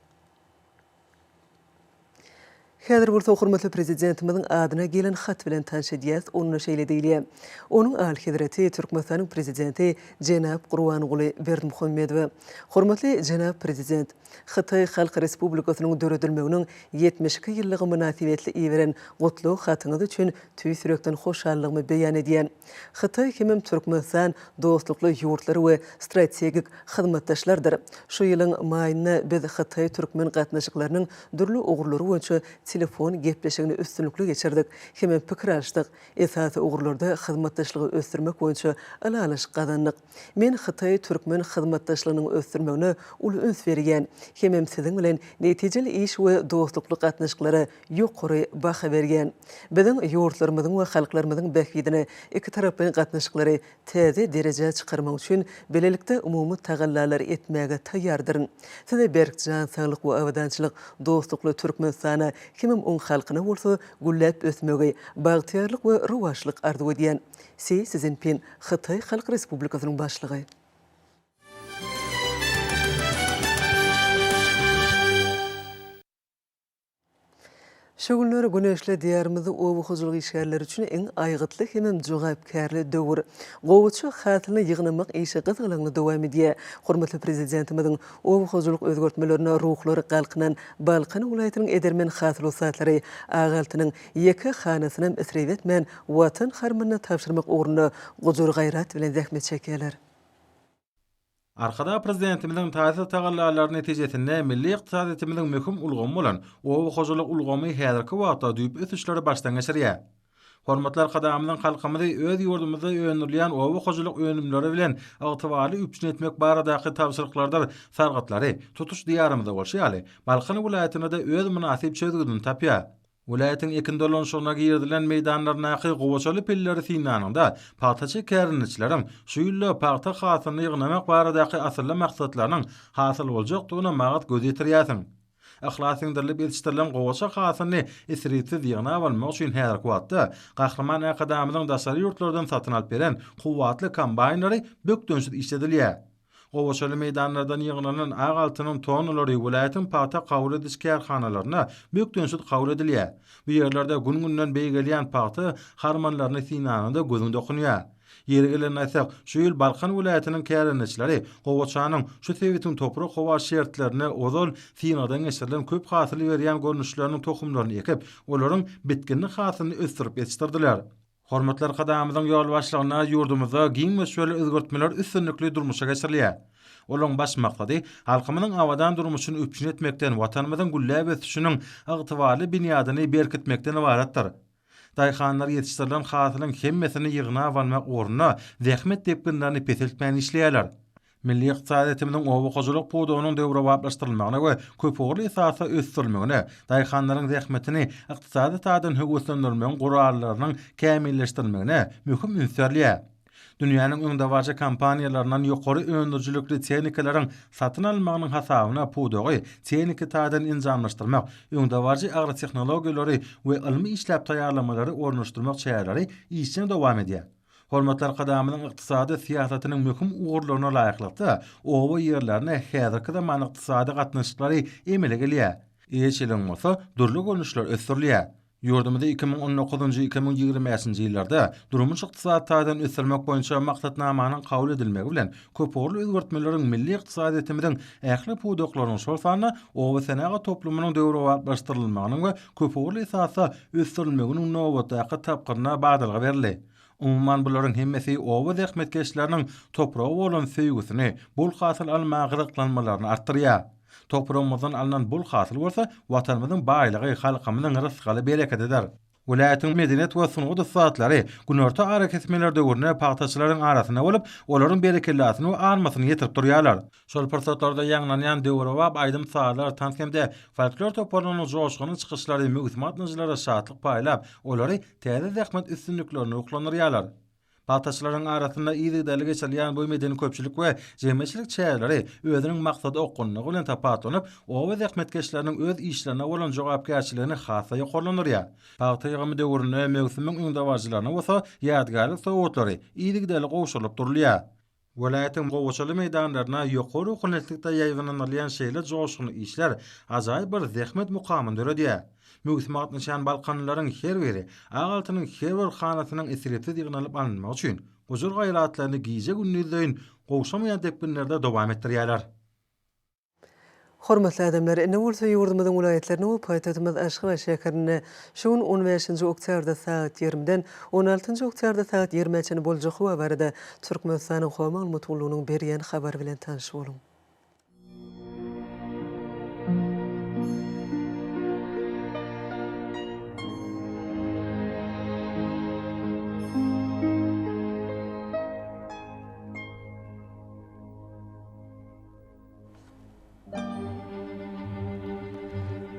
Häzir bolsa hormatly prezidentimiziň adyna gelen hat bilen tanış edýäs, onu şeýle diýilýär. Onuň al hedraty Türkmenistan'yň prezidenti Jenap Gurbanguly Berdimuhammedow. Hormatly Jenap prezident, Xitay Halk Respublikasynyň döredilmeginiň 72 ýyllygy münasibetli iýeren gutluq hatyňyz üçin tüýsürekden hoşallygymy beýan edýän. Xitay hemem Türkmenistan dostlukly ýurtlary we strategik hyzmatdaşlardyr. Şu ýylyň maýyna biz Xitay türkmen gatnaşyklarynyň dürli ugurlary boýunça telefon gepleşigini üstünlükli geçirdik. Hemem pikir alşdyk. Esasy ugurlarda hyzmatdaşlygy ösdürmek boýunça alalyş gazandyk. Men Xitay türkmen hyzmatdaşlygynyň ösdürmegine uly üns berýän. Hemem siziň bilen netijeli iş we dostlukly gatnaşyklary ýokary baha berýän. Biziň ýurtlarymyzyň we halklarymyzyň bähbidine iki tarapy gatnaşyklary täze derejä çykarmak üçin belelikde umumy tagallalar etmäge taýýardyryn. Size berkjan saglyk we awadançylyk dostlukly Türkmenistana hemem oň halkyna bolsa gullap ösmegi, bagtyarlyk we rowaşlyk arzu edýän. Xi Jinping Xitay Halk Respublikasynyň başlygy. Şu günleri güneşli diyarımızda obu huzurlu işgärleri üçün en aýgytly hemem jogapkärli döwür. Gowuçy hatyny ýygnamak işi gyzgylygyny dowam edýär. Hormatly prezidentimiziň obu huzurluk özgörtmelerine ruhlary galkynan Balkan welaýatynyň edermen hasyl usatlary agaltynyň ýeki hanasyny isrif etmän watan harmanyna tapşyrmak ugruny gujur gaýrat bilen zähmet çekýärler. Arkada prezidentimiziň taýsir tagallalary netijesinde milli ykdysadymyzyň möhüm ulgamy bolan obu hojuluk ulgamy häzirki wagtda düýp ösüşleri başdan geçirýär. Hormatly arkadamyň halkymyzy öz ýurdumyzda öňürleýän obu hojuluk önümleri bilen ygtybarly üpçün etmek baradaky tapşyryklardan sargatlary tutuş diýarymyzda bolşýaly. Balkan welaýatyna da öz münasip çözgüdini tapýar. Welaýatyň ekin dolanşygyna girdilen meýdanlarynaky gowaçaly pilleri synanyňda paýtaçy kärinçilerim şu ýylla paýta hasyny ýygnamak baradaky asyrly maksatlarynyň hasyl boljak dugyna magat göz ýetirýärsiň. Ahlasyn dirilip yetişdirilen gowaça hasyny esritsiz ýygna bolmak üçin häzir kuwatda Gahrman akademiyanyň daşary ýurtlardan satyn alyp beren kuwatly kombaýnlary bökdönşüp işledilýär. Gowaçaly meýdanlardan ýygnanan agaltynyň tonulary welaýatyň paýta kabul ediş kärhanalaryna bökdönşüp kabul edilýär. Bu ýerlerde gün-günden beýgelýän paýta harmanlaryny sinanyda gözüň dokunýar. Ýeri gelen aýsak, şu ýyl Balkan welaýatynyň kärençileri gowaçanyň şu sebetiň toprak gowa şertlerini ozal sinadan geçirilen köp hasyl berýän görnüşlerini tohumlaryny ekip, olaryň bitkinlik hasyny ösdürip yetişdirdiler. Hormatlar kadamyzyň ýol başlygyna ýurdumyzda giň we şöyle özgörtmeler üstünlikli durmuşa geçirilýär. Olaryň baş maksady halkymyzyň awadan durmuşyny üpçün etmekden, watanymyzyň gülläp ösüşiniň ygtybarly binýadyny berkitmekden ibaretdir. Daýhanlar ýetişdirilen hasylyň hemmesini ýygna almak ornuna zähmet depginlerini peseltmän işleýärler. Milli iqtisadiyetimiň owakyjylyk pudugynyň döwre wagtlaşdyrylmagyna we köpügli esasy ösdürilmegine, daýhanlaryň zähmetini iqtisady taýdan höwetlendirmeň gurallarynyň kämilleşdirilmegine möhüm ünsürlýär. Dünýäniň öňde barja kompaniýalarynyň ýokary öňdürjülükli tehnikalaryň satyn almagynyň hasabyna pudugy tehniki taýdan injamlaşdyrmak, öňde barja agry tehnologiýalary we ilmi işläp taýýarlamalary ornaşdyrmak çäýerleri işçiň dowam edýär. Hormatlar kadamynyň ykdysady siýasatynyň möhüm ugurlaryna laýyklykda owa ýerlerine häzirki zaman ykdysady gatnaşyklary emele gelýär. Eýçilen bolsa durly görnüşler ösdürilýär. Ýurdumyzda 2019-2020 ýyllarda durmuş ykdysady taýdan ösdürmek boýunça maksatnamanyň kabul edilmegi bilen köpügli özgörtmeleriň milli ykdysadiyetimiň ähli puduklarynyň şol sany owa senaga toplumynyň döwre wagtlaşdyrylmagynyň we köpügli esasy ösdürilmeginiň nowatdaky tapgyryna bagdylga berildi. Umman bularyň hemmesi owa zähmetkeşleriniň toprağa bolan söýgüsini, bul hasyl almagy ryklanmalaryny artdyrýar. Toprağımızdan alınan bul hasyl bolsa, watanymyzyň baýlygy, halkymyzyň rızkyny bereket eder. Welaýatyň medeniýet we sunugy satlary günorta ara kesmeler döwrüne paýtaçylaryň arasyna bolup, olaryň bereketliýetini we armasyny ýetirip durýarlar. Şol pursatlarda ýaňlanýan döwre we aýdym saatlar tanskemde folklor toplarynyň joşgyny çykyşlary möhümatnyjylara şatlyk paýlap, olary täze zähmet üstünliklerini uklanyrýarlar. Paýtaçylaryň arasynda ýygy geçirýän bu medeni köpçülik we jemgyýetçilik çäýerleri özüniň maksady okunlygy bilen tapatonyp, owa zähmetkeşleriniň öz işlerine bolan jogapkärçiligini hasa ýokarlanyrýar. Paýta ýygymy döwrüne mewsimiň öňdäwajylaryna we ýadgarlyk sowatlary ýygy gowşulyp durulýar. Welaýatyň gowaçaly meýdanlaryna ýokary okunlykda ýaýlanýan şeýle joşgyny işler ajaýyp bir zähmet mukamynda öredýär. Möhümat nişan Balkanlaryň her biri agaltynyň her bir hanasynyň esiripsiz ýygnalyp alınmak üçin gujur gaýratlaryny giýje günnüzdeýin gowşamaýan depginlerde dowam etdirýärler. Hormatly adamlar, ine bolsa ýurdumyzyň welaýatlaryny we paýtatymyz Aşgabat şäherine şuň 15-nji oktýarda saat 20-den 16-njy oktýarda saat 20-çe boljak we barada Türkmenistanyň howa maglumatlygynyň berýän habar bilen tanyşyp boluň.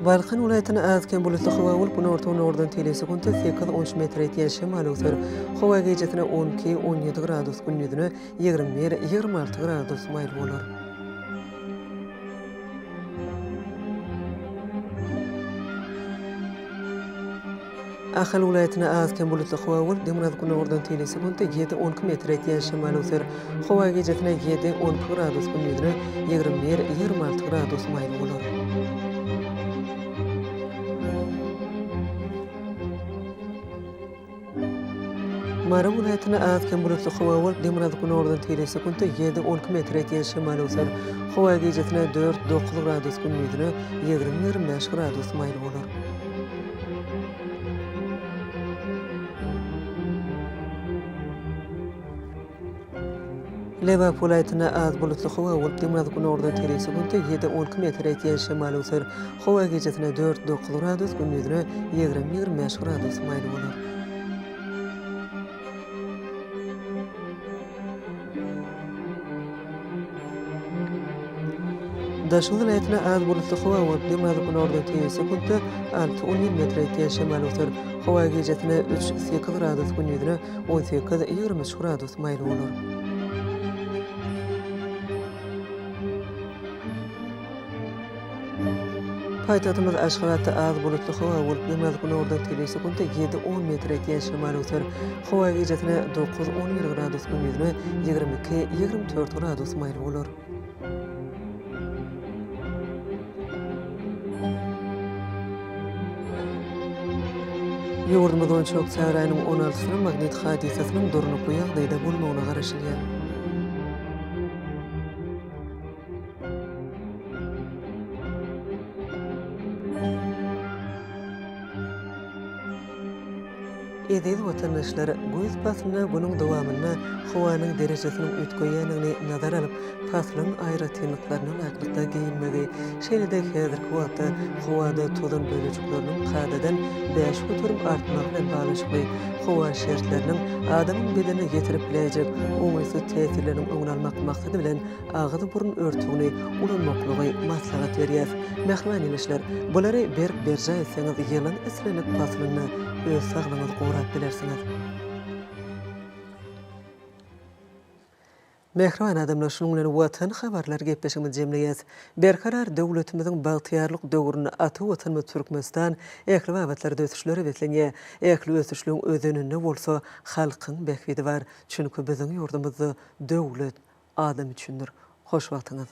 Balkan welaýatyny azken bulutly howa bolup, günortadan ordan telesekunta 8-13 metr ýetýän şemal öter. Howa gejetine 12-17 gradus, gündüzüne 21-26 gradus maýl bolar. Ahal welaýatyna azken bulutly howa bolup, demir günortadan telesekunta 7-12 metr ýetýän şemal öter. Howa gejetine 7-10 gradus, gündüzüne 21-26 gradus maýl bolar. Mara welaýatyna azken bulutly howa bolup, demir günortadan telesekunta 7-12 metr ýetýän şemal öter. Howa gejetine 4-9 gradus, gündüzüne 20-25 gradus maýl bolar. Leba welaýatyna az bulutly howa bolup, demir günortadan telesekunta 7-12 metr ýetýän şemal öter. Howa gejetine 4-9 gradus, gündüzüne 20-25 gradus maýl bolar. Daşyň welaýatyna az bulutly howa bolup, demir günortadan telesekunta 6-10 metr ýetýän şemal öter. Howa gejetine 3-8 gradus, gündüzüne 18-23 gradus maýl bolar. Paytahtymyz Aşgabatda az bulutly hawa bolup namaz günüňde telesekundda 7-10 metr eken şemal öter. Hawa gecesine 9-11 gradus gündüzüne 22-24 gradus maýl bolar. Ýurdumyzyň çok çaýraýynyň 16-syny magnit hadisasynyň durunukly ýagdaýda bolmagyna garaşylýar. Edil vatandaşlar göz basmına bunun dowamyna howanyň derejesiniň ötgeýänini nazar alyp, pasyň aýratynlyklaryna laýyklykda giyinmegi, şeýle-de häzirki wagtda howada tozan bölejikleriniň kadadan 5 götürüm artmagy bilen baglanyşly howa şertleriniň adamyň bedenine getirip biläjek oňaýsy täsirleriniň öňüne almak maksady bilen agyzy burun örtügini ulanmaklygy maslahat berýär. Mähman ilişler, bulary berja etseňiz ýylan islenip pasyny öz saglygyňyzy gorap bilersiňiz. Mehriban adamlar şunun bilen watan habarlar gepleşigini jemleýäs. Berkarar döwletimiziň bagtyarlyk döwrüni aty watanymyz Türkmenistan ähli wagtlarda ötüşleri betlenýär. Ähli ötüşlüň özünde bolsa halkyň bekbidi bar. Çünki biziň ýurdumyzda döwlet adam üçindir. Hoş wagtyňyz.